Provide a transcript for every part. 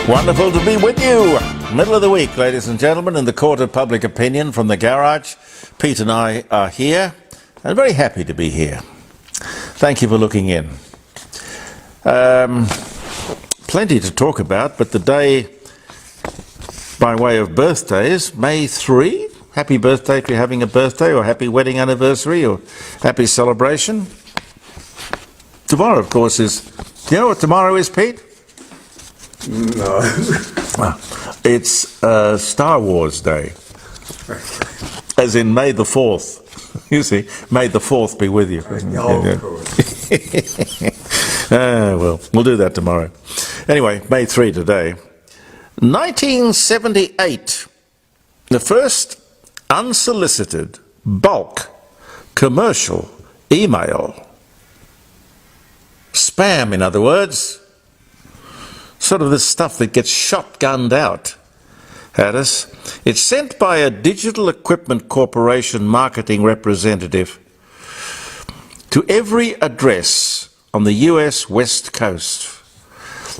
Wonderful to be with you. Middle of the week, ladies and gentlemen, in the court of public opinion from the garage. Pete and I are here, and very happy to be here. Thank you for looking in. Plenty to talk about, but the day, by way of birthdays, May 3. Happy birthday if you're having a birthday, or happy wedding anniversary, or happy celebration. Tomorrow, of course, is... Do you know what tomorrow is, Pete? No. It's Star Wars Day. As in May the 4th. You see, May the 4th be with you. Of course. Well, we'll do that tomorrow. Anyway, May 3 today. 1978. The first unsolicited bulk commercial email. Spam, in other words. Sort of this stuff that gets shotgunned out at us. It's sent by a Digital Equipment Corporation marketing representative to every address on the US West Coast.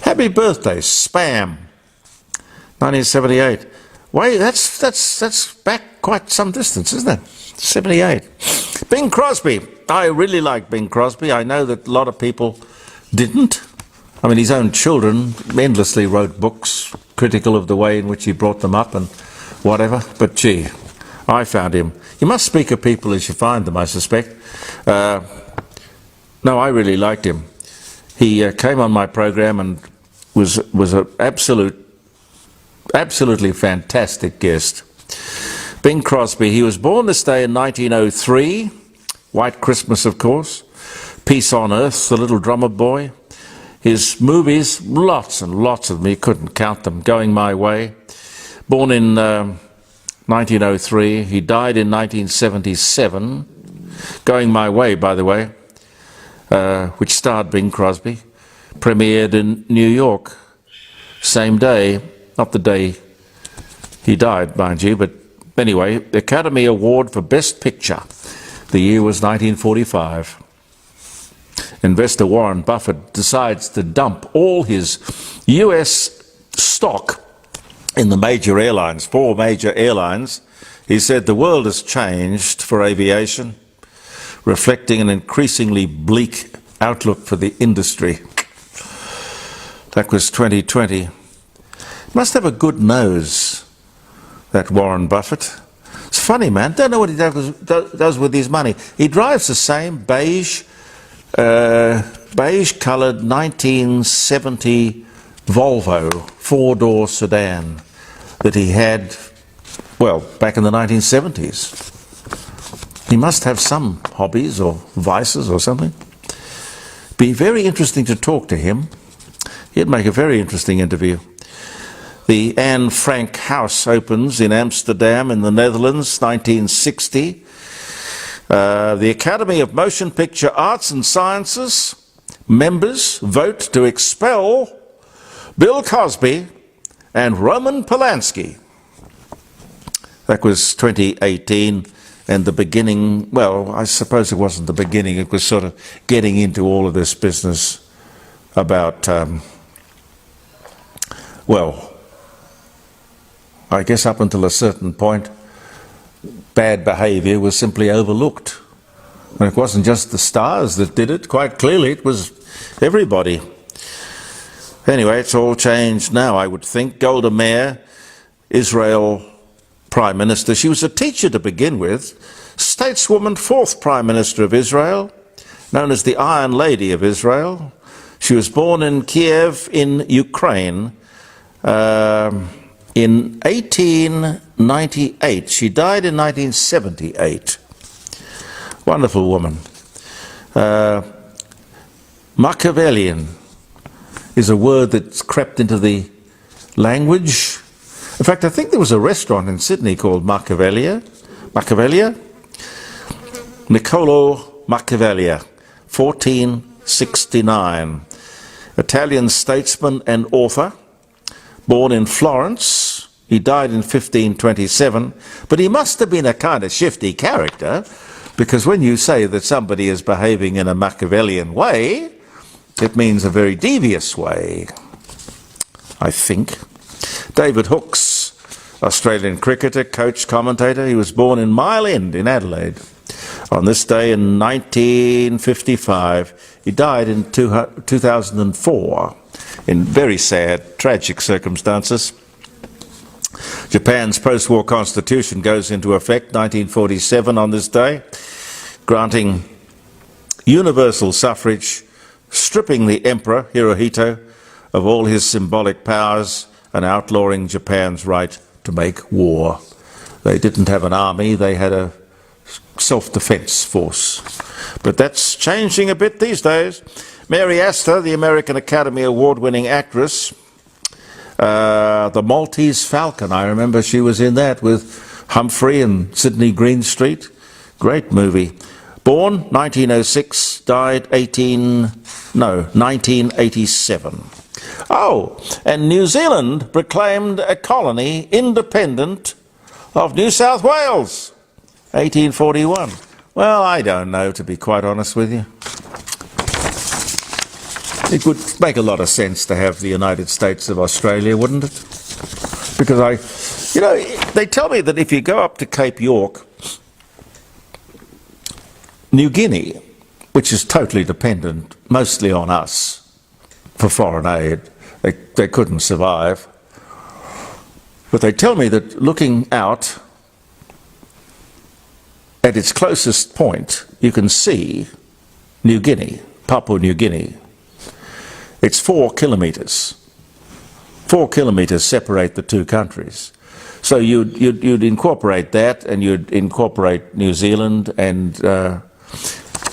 Happy birthday, spam. 1978. Wait, that's back quite some distance, isn't it? 78. Bing Crosby. I really like Bing Crosby. I know that a lot of people didn't. I mean, his own children endlessly wrote books critical of the way in which he brought them up and whatever. But gee, I found him. You must speak of people as you find them, I suspect. No, I really liked him. He came on my program and was an absolutely fantastic guest. Bing Crosby. He was born this day in 1903. White Christmas, of course. Peace on Earth, The Little Drummer Boy. His movies, lots and lots of them, you couldn't count them, Going My Way. Born in 1903, he died in 1977. Going My Way, by the way, which starred Bing Crosby, premiered in New York, same day, not the day he died, mind you, but anyway, the Academy Award for Best Picture. The year was 1945. Investor Warren Buffett decides to dump all his US stock in the major airlines, 4 major airlines. He said the world has changed for aviation, reflecting an increasingly bleak outlook for the industry. That was 2020. Must have a good nose, that Warren Buffett. It's funny, man. Don't know what he does with his money. He drives the same beige-coloured 1970 Volvo 4-door sedan that he had, well, back in the 1970s. He must have some hobbies or vices or something. Be very interesting to talk to him. He'd make a very interesting interview. The Anne Frank House opens in Amsterdam in the Netherlands, 1960. The Academy of Motion Picture Arts and Sciences members vote to expel Bill Cosby and Roman Polanski. That was 2018, and the beginning, well, I suppose it wasn't the beginning, it was sort of getting into all of this business about, well, I guess up until a certain point, bad behaviour was simply overlooked. And it wasn't just the stars that did it, quite clearly it was everybody. Anyway, it's all changed now, I would think. Golda Meir, Israel Prime Minister. She was a teacher to begin with, stateswoman, 4th Prime Minister of Israel, known as the Iron Lady of Israel. She was born in Kiev in Ukraine in 1898. She died in 1978. Wonderful woman. Machiavellian is a word that's crept into the language. In fact, I think there was a restaurant in Sydney called Machiavellia. Niccolo Machiavelli, 1469. Italian statesman and author. Born in Florence, he died in 1527, but he must have been a kind of shifty character, because when you say that somebody is behaving in a Machiavellian way, it means a very devious way. I think. David Hooks, Australian cricketer, coach, commentator. He was born in Mile End in Adelaide on this day in 1955. He died in 2004 in very sad, tragic circumstances. Japan's post-war constitution goes into effect 1947 on this day, granting universal suffrage, stripping the Emperor Hirohito of all his symbolic powers and outlawing Japan's right to make war. They didn't have an army, they had a self-defense force. But that's changing a bit these days. Mary Astor, the American Academy Award-winning actress, The Maltese Falcon, I remember she was in that with Humphrey and Sidney Greenstreet. Great movie. Born 1906, died 1987. Oh, and New Zealand proclaimed a colony independent of New South Wales, 1841. Well, I don't know, to be quite honest with you. It would make a lot of sense to have the United States of Australia, wouldn't it? Because they tell me that if you go up to Cape York, New Guinea, which is totally dependent mostly on us for foreign aid, they couldn't survive. But they tell me that looking out at its closest point, you can see New Guinea, Papua New Guinea. It's 4 kilometres. 4 kilometres separate the two countries. So you'd incorporate that, and you'd incorporate New Zealand. And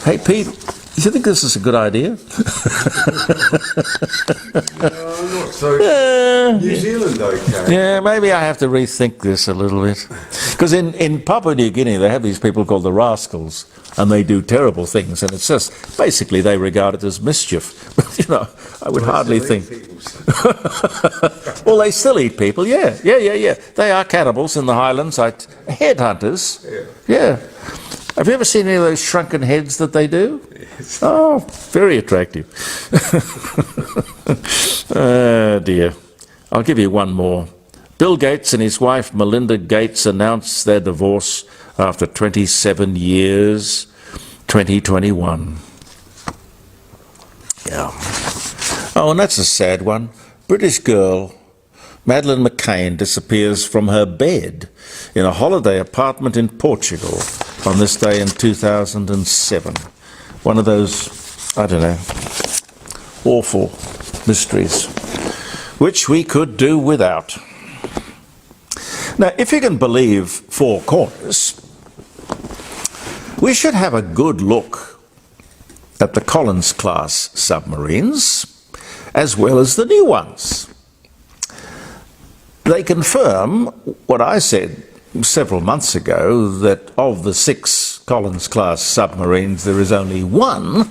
hey, Pete, do you think this is a good idea? Not so. New Zealand, okay. Yeah, maybe I have to rethink this a little bit. Because in Papua New Guinea, they have these people called the rascals, and they do terrible things, and it's just, basically, they regard it as mischief. I would hardly think. Well, they still eat people, yeah. They are cannibals in the highlands, headhunters. Yeah. Have you ever seen any of those shrunken heads that they do? Yes. Oh, very attractive. Oh, dear. I'll give you one more. Bill Gates and his wife Melinda Gates announced their divorce after 27 years, 2021. Yeah. Oh, and that's a sad one. British girl Madeleine McCain disappears from her bed in a holiday apartment in Portugal on this day in 2007. One of those, I don't know, awful mysteries, which we could do without. Now, if you can believe Four Corners, we should have a good look at the Collins-class submarines, as well as the new ones. They confirm what I said several months ago, that of the 6 Collins-class submarines, there is only one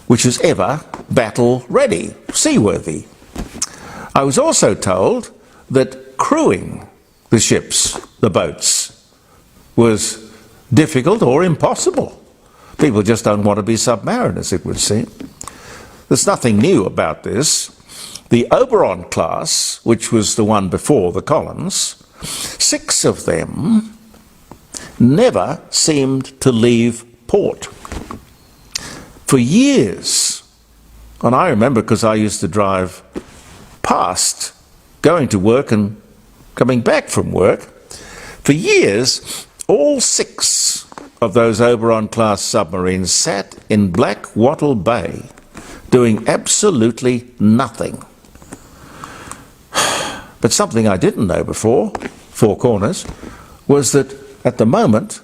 which is ever battle-ready, seaworthy. I was also told that crewing the ships, the boats, was difficult or impossible. People just don't want to be submariners, it would seem. There's nothing new about this. The Oberon class, which was the one before the Collins, 6 of them never seemed to leave port for years. And I remember, because I used to drive past, going to work and coming back from work, for years, all 6 of those Oberon-class submarines sat in Blackwattle Bay doing absolutely nothing. But something I didn't know before, Four Corners, was that at the moment,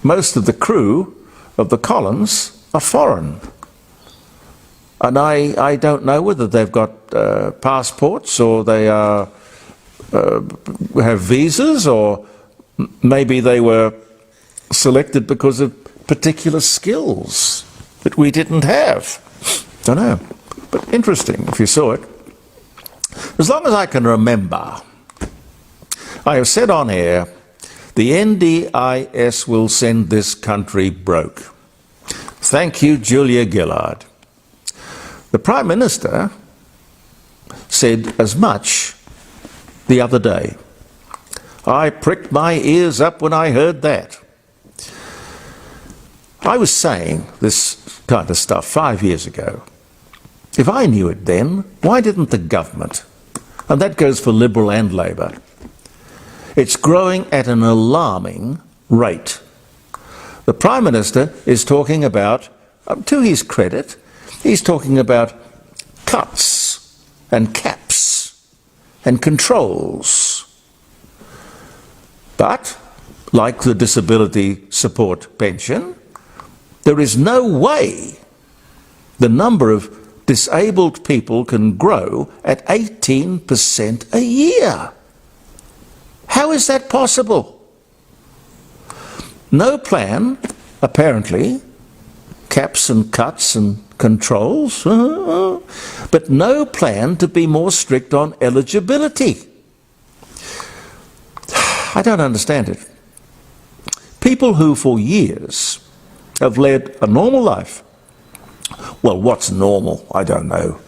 most of the crew of the Collins are foreign. And I don't know whether they've got passports, or they have visas, or maybe they were selected because of particular skills that we didn't have. Don't know. But interesting if you saw it. As long as I can remember, I have said on air, the NDIS will send this country broke. Thank you, Julia Gillard. The Prime Minister said as much the other day. I pricked my ears up when I heard that. I was saying this kind of stuff 5 years ago. If I knew it then, why didn't the government? And that goes for Liberal and Labor. It's growing at an alarming rate. The Prime Minister is talking about, to his credit, he's talking about cuts and caps and controls. But, like the disability support pension, there is no way the number of disabled people can grow at 18% a year. How is that possible? No plan, apparently, caps and cuts and controls, but no plan to be more strict on eligibility. I don't understand it. People who for years have led a normal life, well, what's normal? I don't know.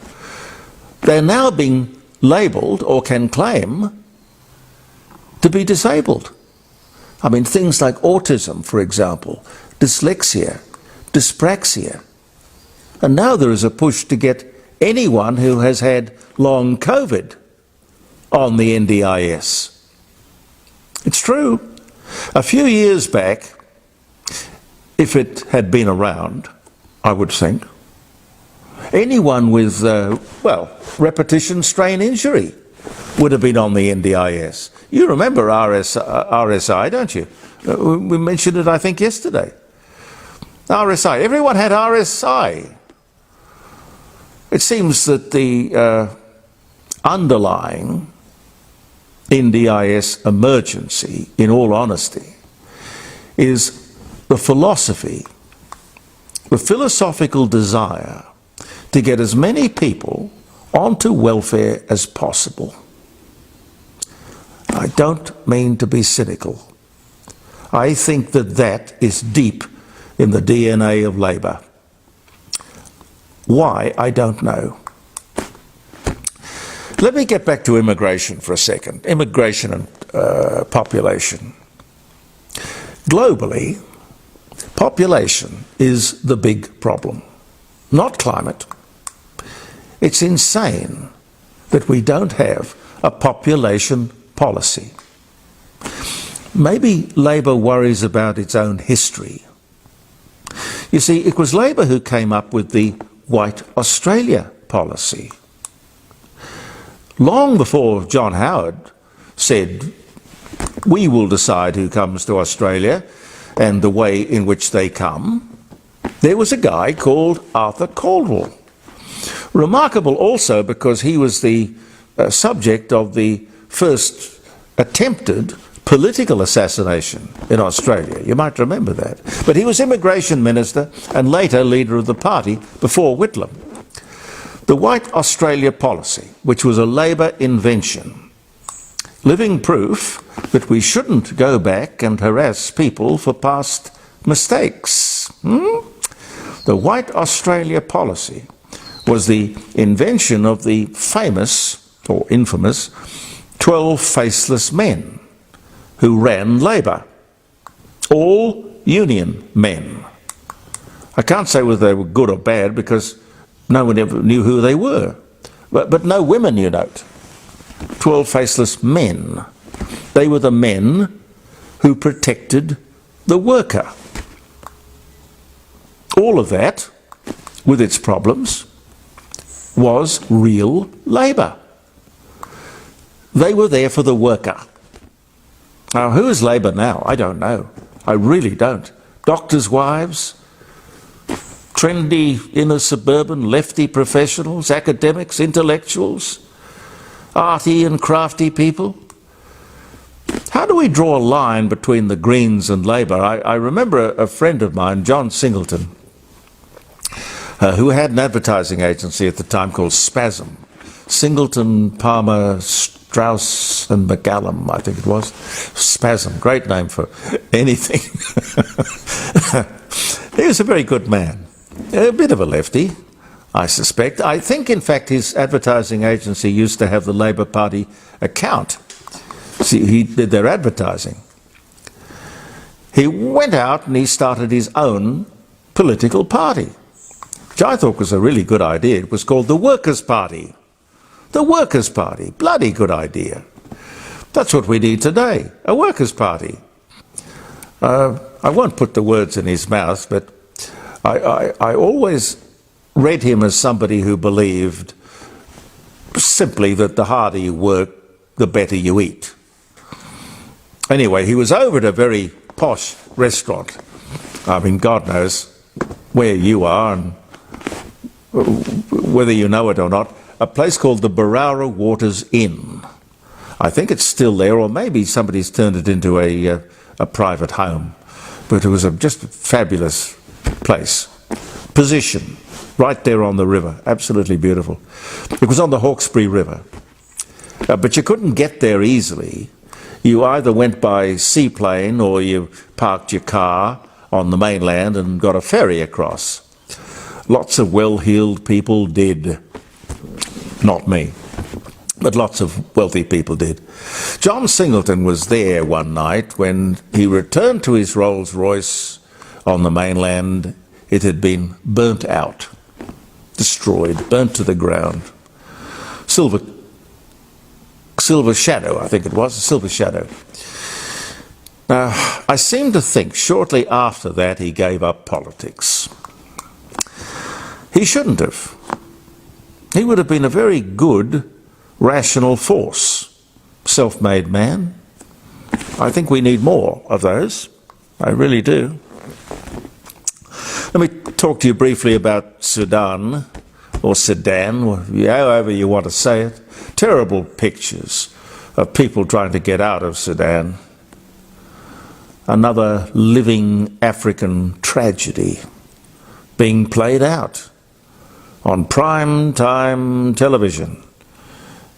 They're now being labelled or can claim to be disabled. I mean, things like autism, for example, dyslexia, dyspraxia. And now there is a push to get anyone who has had long COVID on the NDIS. It's true. A few years back, if it had been around, I would think, anyone with, repetition strain injury would have been on the NDIS. You remember RSI, don't you? We mentioned it, I think, yesterday. RSI. Everyone had RSI. It seems that the underlying NDIS emergency, in all honesty, is the philosophy, the philosophical desire to get as many people onto welfare as possible. I don't mean to be cynical. I think that that is deep in the DNA of Labor. Why, I don't know. Let me get back to immigration for a second. Immigration and population. Globally, population is the big problem, not climate. It's insane that we don't have a population policy. Maybe Labor worries about its own history. You see, it was Labor who came up with the White Australia policy. Long before John Howard said, we will decide who comes to Australia and the way in which they come, there was a guy called Arthur Caldwell. Remarkable also because he was the subject of the first attempted political assassination in Australia. You might remember that. But he was Immigration Minister and later leader of the party before Whitlam. The White Australia policy, which was a Labor invention, living proof that we shouldn't go back and harass people for past mistakes. The White Australia policy was the invention of the famous, or infamous, 12 faceless men who ran Labor. All union men. I can't say whether they were good or bad because no one ever knew who they were. But no women, you note. 12 faceless men. They were the men who protected the worker. All of that, with its problems, was real Labor. They were there for the worker. Now, who is Labor now? I don't know. I really don't. Doctors' wives, trendy inner suburban lefty professionals, academics, intellectuals, arty and crafty people. How do we draw a line between the Greens and Labor? I remember a friend of mine, John Singleton, who had an advertising agency at the time called Spasm. Singleton, Palmer, Strauss and McCallum, I think it was. Spasm, great name for anything. He was a very good man. A bit of a lefty, I suspect. I think, in fact, his advertising agency used to have the Labour Party account. See, he did their advertising. He went out and he started his own political party, which I thought was a really good idea. It was called the Workers' Party. The Workers' Party. Bloody good idea. That's what we need today, a Workers' Party. I won't put the words in his mouth, but I always read him as somebody who believed simply that the harder you work, the better you eat. Anyway, he was over at a very posh restaurant. I mean, God knows where you are and whether you know it or not, a place called the Barara Waters Inn. I think it's still there, or maybe somebody's turned it into a private home. But it was just a fabulous place. Position, right there on the river, absolutely beautiful. It was on the Hawkesbury River. But you couldn't get there easily. You either went by seaplane or you parked your car on the mainland and got a ferry across. Lots of well-heeled people did. Not me, but lots of wealthy people did. John Singleton was there one night when he returned to his Rolls-Royce on the mainland. It had been burnt out, destroyed, burnt to the ground. Silver Shadow, I think it was, a Silver Shadow. Now, I seem to think shortly after that he gave up politics. He shouldn't have. He would have been a very good, rational force. Self-made man. I think we need more of those. I really do. Let me talk to you briefly about Sudan, or Sudan, however you want to say it. Terrible pictures of people trying to get out of Sudan. Another living African tragedy being played out on prime time television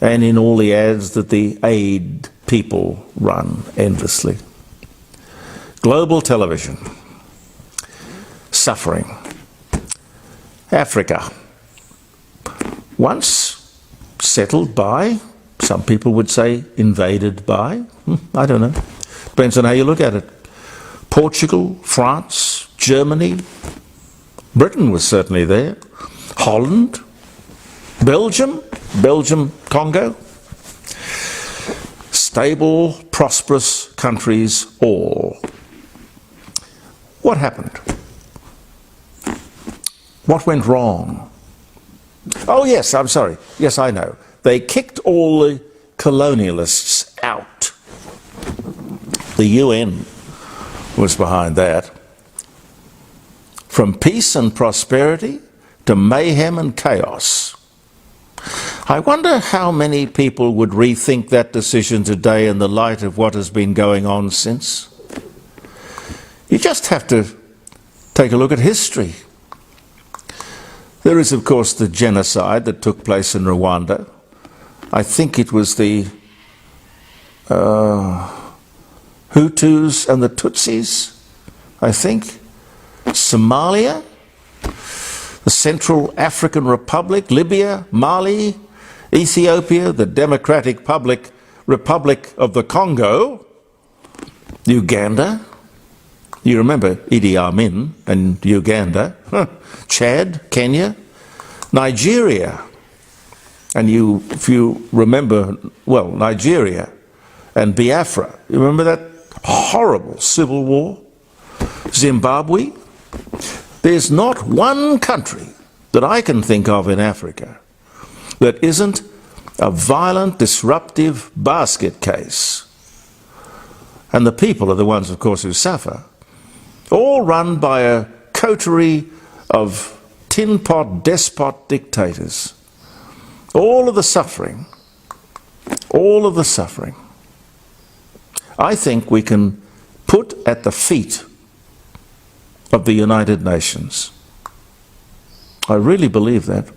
and in all the ads that the aid people run endlessly. Global television. Suffering. Africa. Once settled by, some people would say invaded by, I don't know. Depends on how you look at it. Portugal, France, Germany, Britain was certainly there. Holland, Belgium, Congo. Stable, prosperous countries all. What happened? What went wrong? Oh yes, I'm sorry. Yes, I know. They kicked all the colonialists out. The UN was behind that. From peace and prosperity to mayhem and chaos. I wonder how many people would rethink that decision today in the light of what has been going on since. You just have to take a look at history. There is, of course, the genocide that took place in Rwanda. I think it was the Hutus and the Tutsis, I think. Somalia, the Central African Republic, Libya, Mali, Ethiopia, the Democratic Republic of the Congo, Uganda. You remember Idi Amin and Uganda, Chad, Kenya, Nigeria, and if you remember, well, Nigeria and Biafra. You remember that horrible civil war? Zimbabwe. There's not one country that I can think of in Africa that isn't a violent, disruptive basket case. And the people are the ones, of course, who suffer. All run by a coterie of tin pot despot dictators. All of the suffering. I think we can put at the feet of the United Nations. I really believe that.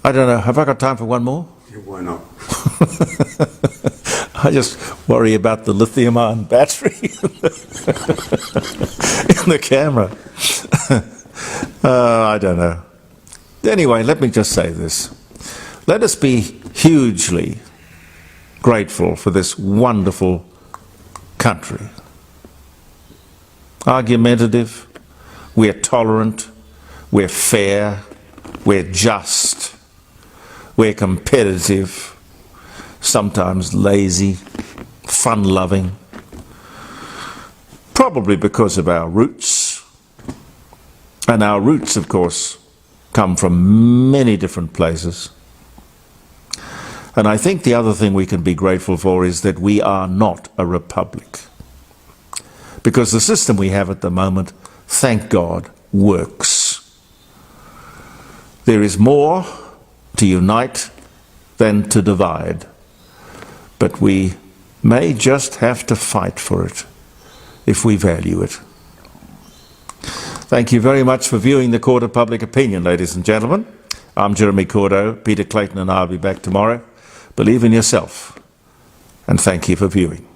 I don't know, have I got time for one more? Yeah, why not? I just worry about the lithium-ion battery in the camera. I don't know. Anyway, let me just say this. Let us be hugely grateful for this wonderful country. Argumentative, we're tolerant, we're fair, we're just, we're competitive, sometimes lazy, fun-loving, probably because of our roots. And our roots, of course, come from many different places. And I think the other thing we can be grateful for is that we are not a republic. Because the system we have at the moment, thank God, works. There is more to unite than to divide. But we may just have to fight for it if we value it. Thank you very much for viewing the Court of Public Opinion, ladies and gentlemen. I'm Jeremy Cordo. Peter Clayton and I will be back tomorrow. Believe in yourself, and thank you for viewing.